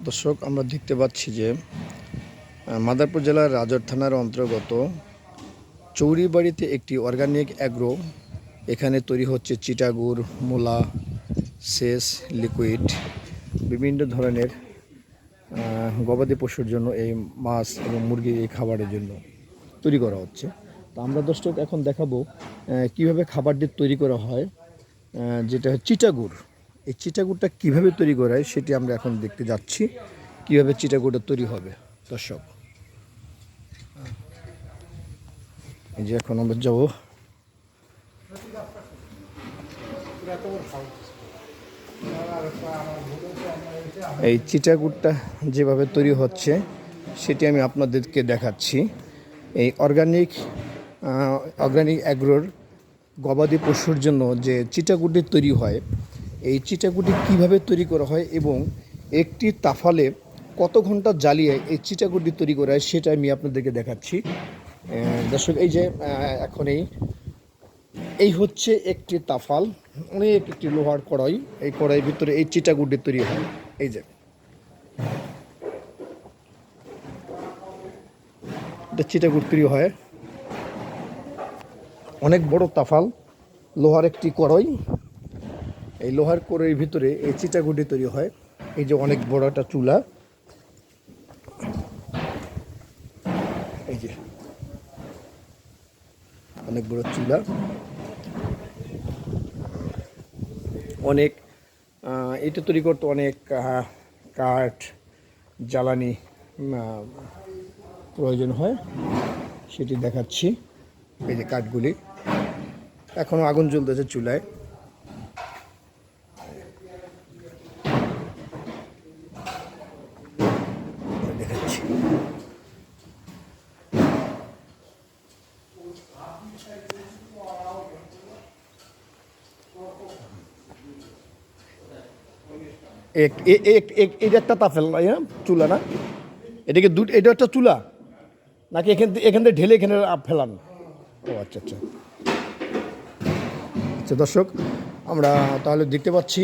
দর্শক, আমরা দেখতে পাচ্ছি যে মাদারপুর জেলার রাজর থানার অন্তর্গত চৌরিবাড়িতে একটি অর্গানিক অ্যাগ্রো, এখানে তৈরি হচ্ছে চিটাগুড়, মূলা, সেচ, লিকুইড, বিভিন্ন ধরনের গবাদি পশুর জন্য এই মাছ এবং মুরগির এই খাবারের জন্য তৈরি করা হচ্ছে। তো আমরা দর্শক এখন দেখাবো কিভাবে খাবারটি তৈরি করা হয়, যেটা চিটাগুড়। এই চিটাগুড়টা কীভাবে তৈরি করা হয় সেটি আমরা এখন দেখতে যাচ্ছি, কীভাবে চিটাগুড়টা তৈরি হবে। দর্শক, এই যে এখন আমরা যাবো। এই চিটাগুড়টা যেভাবে তৈরি হচ্ছে সেটি আমি আপনাদেরকে দেখাচ্ছি। এই অর্গানিক অ্যাগ্রোর গবাদি পশুর জন্য যে চিটাগুড়ি তৈরি হয়, এই চিটাগুড়ি কিভাবে তৈরি করা হয় এবং একটি তাফালে কত ঘন্টা জ্বালিয়ে এই চিটাগুড়ি তৈরি করা হয় সেটা আমি আপনাদেরকে দেখাচ্ছি। দর্শক, এই যে এখন এই হচ্ছে একটি তাফাল, অনেক একটি লোহার কড়াই। এই কড়াইয়ের ভিতরে এই চিটাগুড়ি তৈরি হয়। এই যে এটা চিটাগুড় তৈরি হয়, অনেক বড় তাফাল, লোহার একটি কড়াই। এই লোহার কড়াইয়ের ভিতরে এই চিটাগুড়ি তৈরি হয়। এই যে অনেক বড় একটা চুলা, এই যে অনেক বড় চুলা, অনেক এটা তৈরি করতে অনেক কাঠ, জ্বালানি প্রয়োজন হয়, সেটি দেখাচ্ছি। এই যে কাঠগুলি, এখনও আগুন জ্বলতেছে চুলায়। দেখাচ্ছি এটা একটা তাফেল চুলা না, এটাকে এটা একটা চুলা নাকি এখান থেকে ঢেলে এখানে ফেলান? ও আচ্ছা আচ্ছা আচ্ছা। দর্শক, আমরা তাহলে দেখতে পাচ্ছি,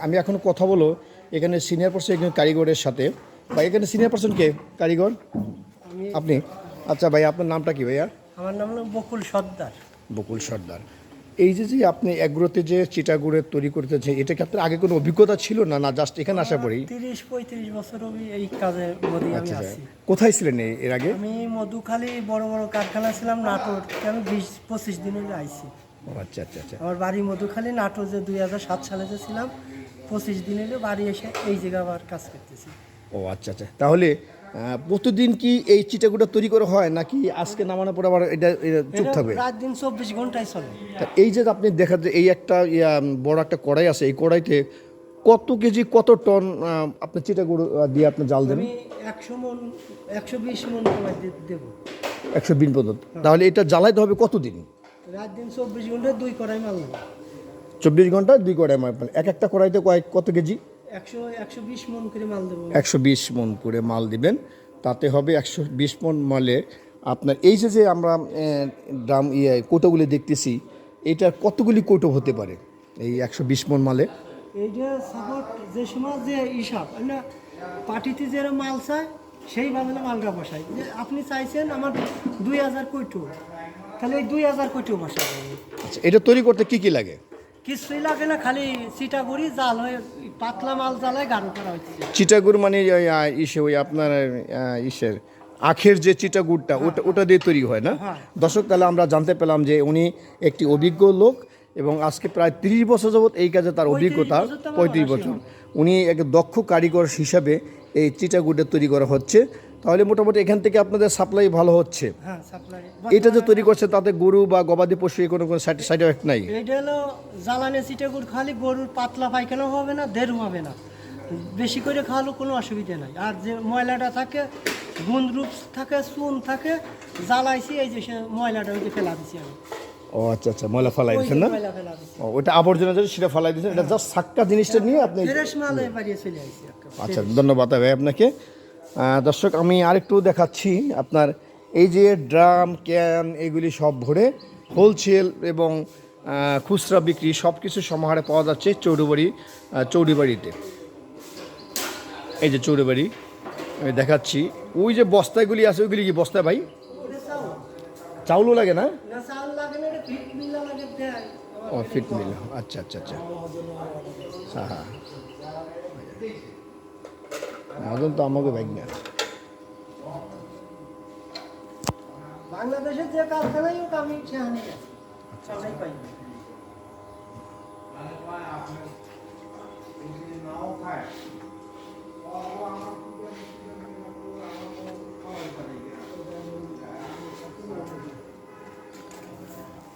আমি এখন কথা বলো এখানে সিনিয়র পার্সন, একজন কারিগরের সাথে। ভাই, এখানে সিনিয়র পার্সন কে? কারিগর আপনি? আচ্ছা ভাই, আপনার নামটা কি ভাইয়া? আমার নাম হলো বকুল সর্দার। বকুল সর্দার। এই যে আপনি এগ্রোতে যে চিটাগুড়ের তৈরি করতেছে, এটা কি আপনার আগে কোনো অভিজ্ঞতা ছিল না, না জাস্ট এখানে আসা পরেই? 30-35 বছর এই কাজের মধ্যে আমি আছি। কোথায় ছিলেন এর আগে? আমি মধুখালী বড় বড় কারখানা ছিলাম নাটোর, আমি 20-25 দিন হলে আইছি। আচ্ছা আচ্ছা আচ্ছা। আমার বাড়ি মধুখালী, নাটোর যে 2007 সালে যে ছিলাম, 25 দিন হলে বাড়ি এসে এই জায়গা আবার কাজ করতেছি। ও আচ্ছা আচ্ছা। তাহলে প্রতিদিন কি এই চিটাগুড়া তৈরি করা হয় নাকি আজকে নামানোর পর আবার এটা চুপ থাকবে? রাত দিন 24 ঘন্টায় চলে। এই যে আপনি দেখা যায় এই একটা বড় একটা কড়াই আছে, এই কড়াইতে কত কেজি, কত টন আপনি চিটাগুড় দিয়ে আপনি জাল দেন? আমি 100 মণ 120 মণ দেবো। 120 পর্যন্ত? তাহলে এটা জ্বালাইতে হবে কতদিন? রাত দিন 24 ঘন্টায় 2 কড়াই মাল দেবো। 24 ঘন্টায় 2 কড়াই মাল? এক একটা কড়াইতে কত কেজি? 120 মণ করে মাল দেবো। 120 মণ করে মাল দিবেন। তাতে হবে 120 মণ মালে আপনার এই যে আমরা ড্রাম কৌটোগুলি দেখতেছি, এটার কতগুলি কৌটো হতে পারে এই 120 মণ মালে? এইটা সাপোর্ট যে সময় যে হিসাব না, পার্টিতে যে মাল চায় সেইভাবে মালটা বসাই। যে আপনি চাইছেন আমার 2000 কৌটো, তাহলে এই 2000 কৌটো বসাই। আচ্ছা, এটা তৈরি করতে কি কি লাগে? কিছুই লাগে না, খালি চিটাগুড়ি জাল হয়ে পাতলা মাল জ্বালায় গাঢ় করা হচ্ছে। চিটাগুড় মানে ওই আপনার ইসের আখের যে চিটাগুড়টা, ওটা দিয়ে তৈরি হয় না? দর্শক, তাহলে আমরা জানতে পেলাম যে উনি একটি অভিজ্ঞ লোক এবং আজকে প্রায় 30 বছর যাবৎ এই কাজে তার অভিজ্ঞতা। 35 বছর। উনি এক দক্ষ কারিগর হিসাবে এই চিটাগুড়টা তৈরি করা হচ্ছে। তাহলে মোটামুটি এখান থেকে আপনাদের সাপ্লাই ভালো হচ্ছে। এটা যে তৈরি করছে তাতে গরু বা গবাদি পশু কোনো সাইড এফেক্ট নাই? এটা হলো জ্বালানি চিটাগুড়, খালি গরুর পাতলা পায়খানাও হবে না, দেড় হবে না, বেশি করে খাওয়ালেও কোনো অসুবিধা নাই। আর যে ময়লাটা থাকে, গুণরূপ থাকে, চুন থাকে, জ্বালাইছি, এই যে ময়লাটা ওই যে ফেলা দিচ্ছি আমি। ও আচ্ছা আচ্ছা, ময়লা ফেলাই দিচ্ছেন না? ওটা আবর্জনা যেটা সেটা ফেলাই দিচ্ছেন, এটা জাস্ট সাক্কা জিনিসটা নিয়ে আপনি ফ্রেশ মালে বাড়িয়ে চলে আসছি। আচ্ছা, ধন্যবাদ ভাই আপনাকে। দর্শক, আমি আরেকটু দেখাচ্ছি আপনার এই যে ড্রাম, ক্যান, এগুলি সব ভরে হোলসেল এবং খুচরা বিক্রি সব কিছু সমাহারে পাওয়া যাচ্ছে চৌরিবাড়িতে। এই যে চৌরিবাড়ি আমি দেখাচ্ছি। ওই যে বস্তাগুলি আছে ওইগুলি কি বস্তা ভাই? ওটা চাউল। চাউলও লাগে না? না চাউল লাগে না, এটা ফিট মিলা লাগে দেয়। ও ফিট মিল, আচ্ছা আচ্ছা আচ্ছা। হ্যাঁ হ্যাঁ, মদন তো আমাকে ব্যাগ না। বাংলাদেশের যে কারখানায় হোক আমি সেখানে চালাই পাই।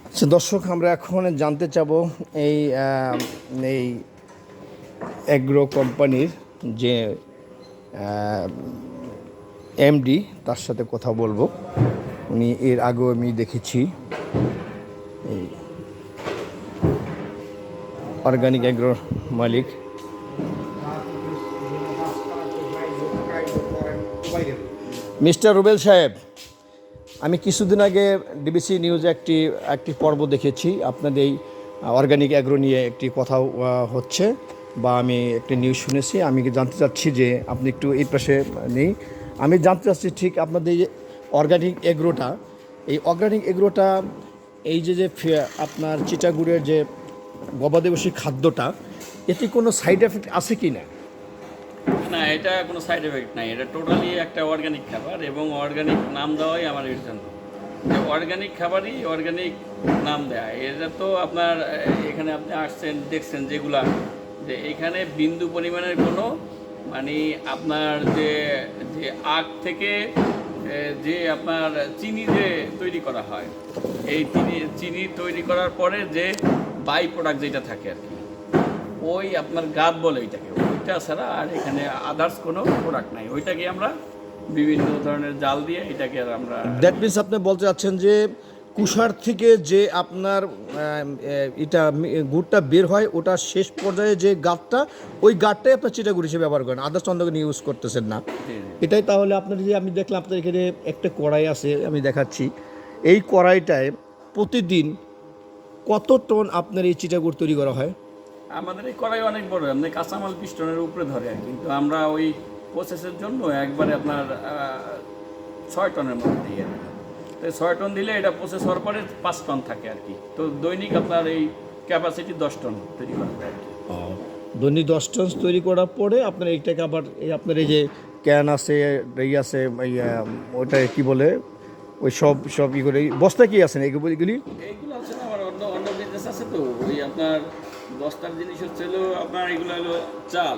আচ্ছা দর্শক, আমরা এখন জানতে চাবো এই এই অ্যাগ্রো কোম্পানির যে এমডি, তার সাথে কথা বলবো। উনি এর আগেও আমি দেখেছি এই অর্গানিক অ্যাগ্রোর মালিক। মিস্টার রুবেল সাহেব, আমি কিছুদিন আগে ডিবিসি নিউজে একটি পর্ব দেখেছি, আপনাদের এই অর্গানিক অ্যাগ্রো নিয়ে একটি কথা হচ্ছে, বা আমি একটি নিউজ শুনেছি। আমি জানতে চাচ্ছি যে আপনি একটু এই পাশে নেই, আমি জানতে চাচ্ছি ঠিক আপনাদের এই অর্গানিক এগ্রোটা, এই অর্গানিক এগ্রোটা এই যে আপনার চিটাগুড়ের যে গবাদিপশু খাদ্যটা, এতে কোনো সাইড এফেক্ট আছে কি না? না, এটা কোনো সাইড এফেক্ট নাই। এটা টোটালি একটা অর্গানিক খাবার, এবং অর্গানিক নাম দেওয়াই আমার এর জন্য, যে অর্গানিক খাবারই অর্গানিক নাম দেয়া। এটা তো আপনার এখানে আপনি আসছেন দেখছেন যেগুলা, যে এখানে বিন্দু পরিমাণের কোনো মানে আপনার যে যে আখ থেকে যে আপনার চিনি যে তৈরি করা হয়, এই চিনি তৈরি করার পরে যে বাই প্রোডাক্ট যেটা থাকে আর কি, ওই আপনার গাদ বলে ওইটাকে, ওইটা ছাড়া আর এখানে আদার্স কোনো প্রোডাক্ট নাই। ওইটাকে আমরা বিভিন্ন ধরনের জাল দিয়ে এটাকে আর আমরা। দ্যাট মিনস আপনি বলতে চাচ্ছেন যে কুষার থেকে যে আপনার এটা গুড়টা বের হয়, ওটা শেষ পর্যায়ে যে গাঁটটা, ওই গাঁটটাই আপনার চিটাগুড় হিসেবে ব্যবহার করেন, আদার্স চন্দ্রকে ইউজ করতেছেন না। এটাই তাহলে আপনার যে আমি দেখলাম আপনার এখানে একটা কড়াই আছে, আমি দেখাচ্ছি। এই কড়াইটায় প্রতিদিন কত টন আপনার এই চিটাগুড় তৈরি করা হয়? আমাদের এই কড়াই অনেক বড়, আপনি কাঁচামাল পিস্টনের উপরে ধরে আর কি। কিন্তু আমরা ওই প্রসেসের জন্য একবারে আপনার 6 টনের মধ্যে দিই আর কি। তো 6 টন দিলে এটা প্রসেস হওয়ার পরে 5 টন থাকে আর কি। তো দৈনিক আপনার এই ক্যাপাসিটি 10 টন তৈরি করা যায় আর কি। দৈনিক 10 টন তৈরি করার পরে আপনার এইটাকে আবার এই আপনার এই যে ক্যান আছে, এই আছে, ওটা কি বলে, ওই সব ই করে বস্তা কি আছে এইগুলি? এইগুলো হচ্ছে না, আমার অন্য অন্য বিজনেস আছে, তো ওই আপনার বস্তার জিনিস হচ্ছে আপনার এগুলো হলো চাল,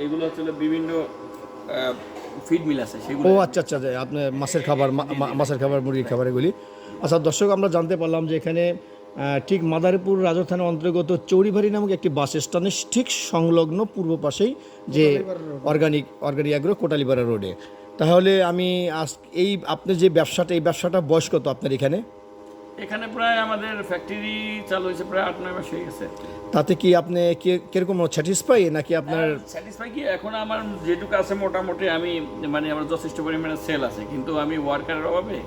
এগুলো হচ্ছে বিভিন্ন ফিড মিল আছে সেগুলো। ও আচ্ছা আচ্ছা, আপনার মাছের খাবার, মুরগির খাবার এগুলি। আচ্ছা দর্শক, আমরা জানতে পারলাম যে এখানে ঠিক মাদারীপুর রাজর থানার অন্তর্গত চৌরিবাড়ি নামক একটি বাস স্ট্যান্ডের ঠিক সংলগ্ন পূর্ব পাশেই যে অর্গানিক অ্যাগ্রো কোটালীপাড়া রোডে। তাহলে আমি এই আপনি যে ব্যবসাটা, এই ব্যবসাটা বয়স কত আপনার এখানে? এখানে প্রায় আমাদের ফ্যাক্টরি চালু হয়েছে প্রায় 8-9 মাস হয়ে গেছে। তাতে কি আপনি কিরকম স্যাটিসফাই, নাকি আপনার? স্যাটিসফাই কি, এখন আমার যেটুকু আছে মোটামুটি আমি মানে আমার যথেষ্ট পরিমাণে সেল আছে, কিন্তু আমি ওয়ার্কারের অভাবে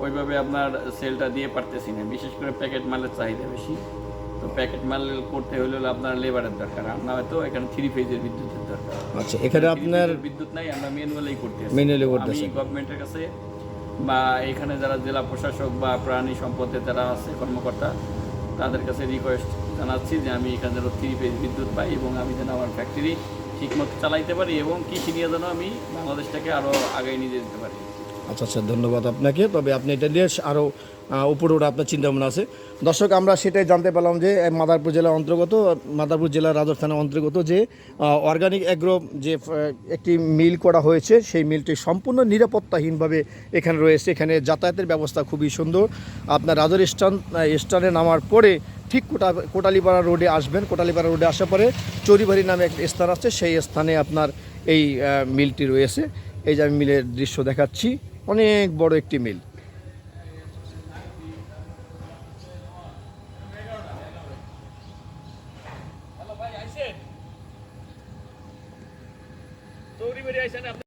ওইভাবে আপনার সেলটা দিয়ে পারতেছি না। বিশেষ করে প্যাকেট মালের চাহিদা বেশি, তো প্যাকেট মাল করতে হলে আপনার লেবারের দরকার, আর না হয়তো এখানে 3 ফেজের বিদ্যুতের দরকার। আচ্ছা, এখানে আপনার বিদ্যুৎ নাই, আমরা ম্যানুয়ালি করতেছি। করতেছি আমি গভর্নমেন্টের কাছে বা এখানে যারা জেলা প্রশাসক বা প্রাণী সম্পদে যারা আছে কর্মকর্তা, তাদের কাছে রিকোয়েস্ট জানাচ্ছি যে আমি এখানে যেন 3 ফেজ বিদ্যুৎ পাই, এবং আমি যেন আমার ফ্যাক্টরি ঠিকমতো চালাইতে পারি, এবং কৃষি নিয়ে যেন আমি বাংলাদেশটাকে আরও আগে নিয়ে যেতে পারি। আচ্ছা আচ্ছা, ধন্যবাদ আপনাকে। তবে আপনি এটা নিয়ে আরও উপরে ওটা আপনার চিন্তাভাবনা আছে। দর্শক, আমরা সেটাই জানতে পারলাম যে মাদারীপুর জেলার অন্তর্গত, মাদারীপুর জেলার রাজর থানার অন্তর্গত যে অর্গানিক অ্যাগ্রো যে একটি মিল করা হয়েছে, সেই মিলটি সম্পূর্ণ নিরাপত্তাহীনভাবে এখানে রয়েছে। এখানে যাতায়াতের ব্যবস্থা খুবই সুন্দর। আপনার রাজর স্ট্যান্ডে নামার পরে ঠিক কোটালীপাড়া রোডে আসবেন। কোটালীপাড়া রোডে আসার পরে চৌরিবাড়ি নামে একটা স্থান আছে, সেই স্থানে আপনার এই মিলটি রয়েছে। এই যে আমি মিলের দৃশ্য দেখাচ্ছি, অনেক বড় একটি মিল। চৌরিবাড়ি আইছেন আপনি?